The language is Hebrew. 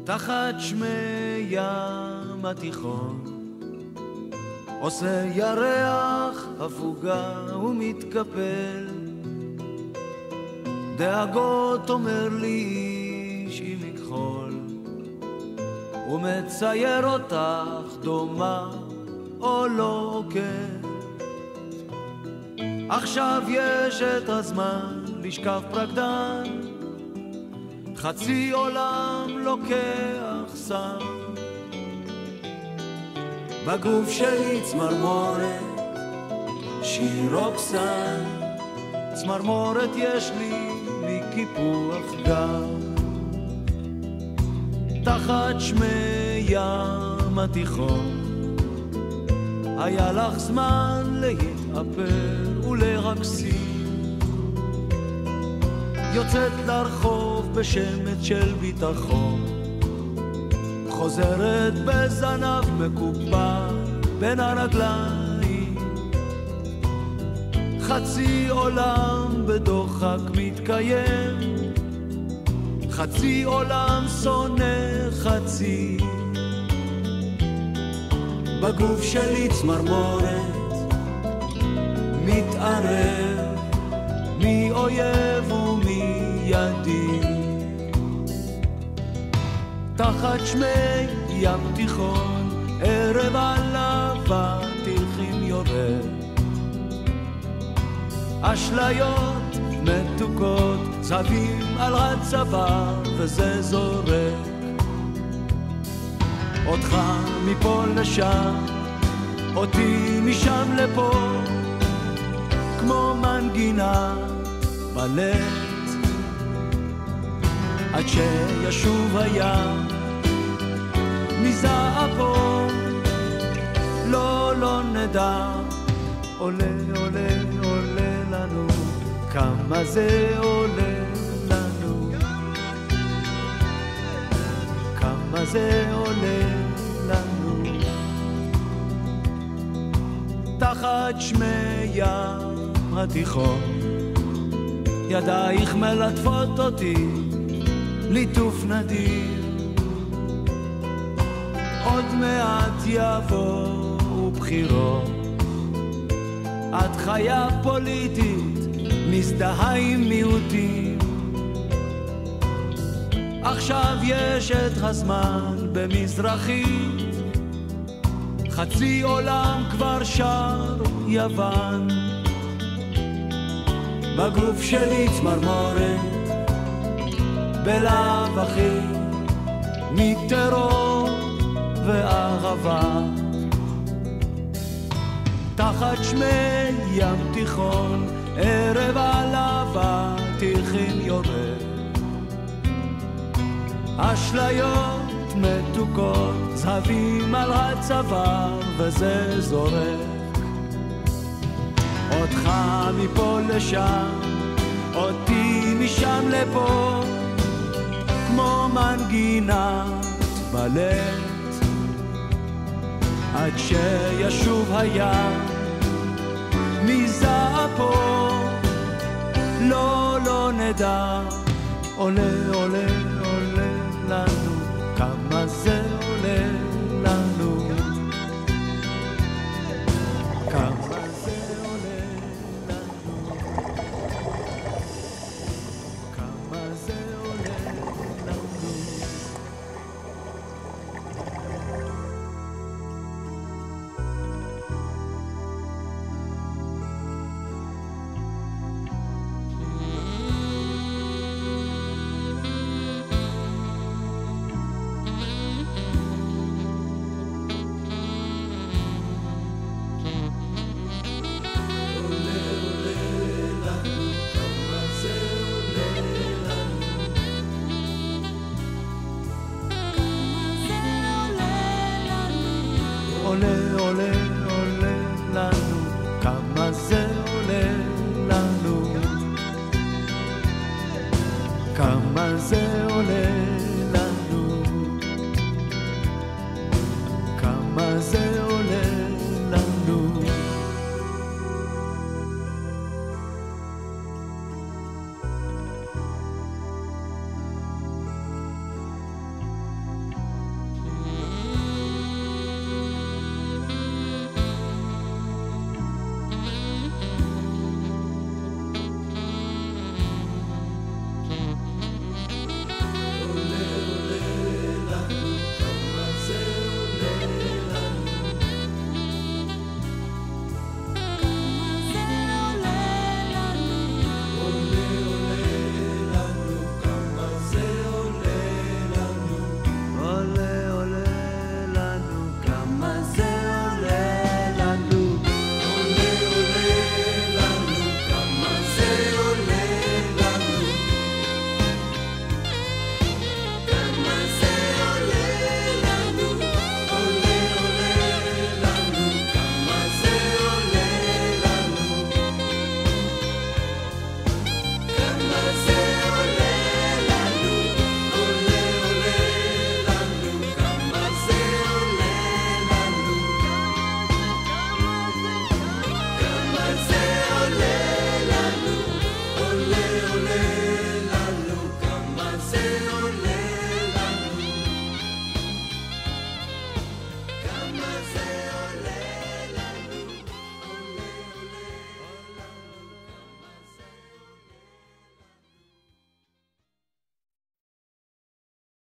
תחת שמי ים התיכון עושה ירח הפוגה ומתקפל, דאגות אומר לי איש עם מכחול, ומצייר אותך דומה או לא כן. עכשיו יש את הזמן לשכב פרקדן, חצי עולם לוקח סם, בגוף שלי צמרמורת, שירוקסן, צמרמורת יש לי מקיפוח גב. תחת שמי ים התיכון היה לך זמן להתאפר ולרקסים, יוצאת לרחוב בשמץ של ביטחון, חוזרת בזנב מקופל בין הרגליים, חצי עולם בדוחק מתקיים, חצי עולם שונא חצי, בגוף שלי צמרמורת מתערב מי אויב ומי ידיד. תחת שמי ים תיכון ערב עלבה תלכים יורד, אשליות מתוקות צבים על הצבא וזה זורק אותך מפה לשם, אותי משם לפה, כמו מנגינה בלט, עד שישוב הים מזעפו, לא נדע, עולה לנו, כמה זה עולה לנו, כמה זה עולה לנו. תחת שמי ים התיכון ידייך מלטפות אותי ליטוף נדיר, עוד מעט יבואו בחירות, את חיה פוליטית מזדהה עם מיעוטים, עכשיו יש את הזמן במזרחית, חצי עולם כבר שר יוון, בגוף שלי צמרמורת בלב אחי מטרור ואהבה. תחת שמי ים תיכון ערב עלבה תלכים יורד, אשליות מתוקות זהבים על הצוואר וזה זורק אותך מפה לשם, אותי משם לפה, כמו מנגינת בלט, עד שישוב הים מזעפו, לא נדע, עולה לנו, כמה זה עולה לנו, כמה זה עולה לנו, כמה זה עולה לנו. עולה לנו, כמה זה עולה לנו, כמה זה עולה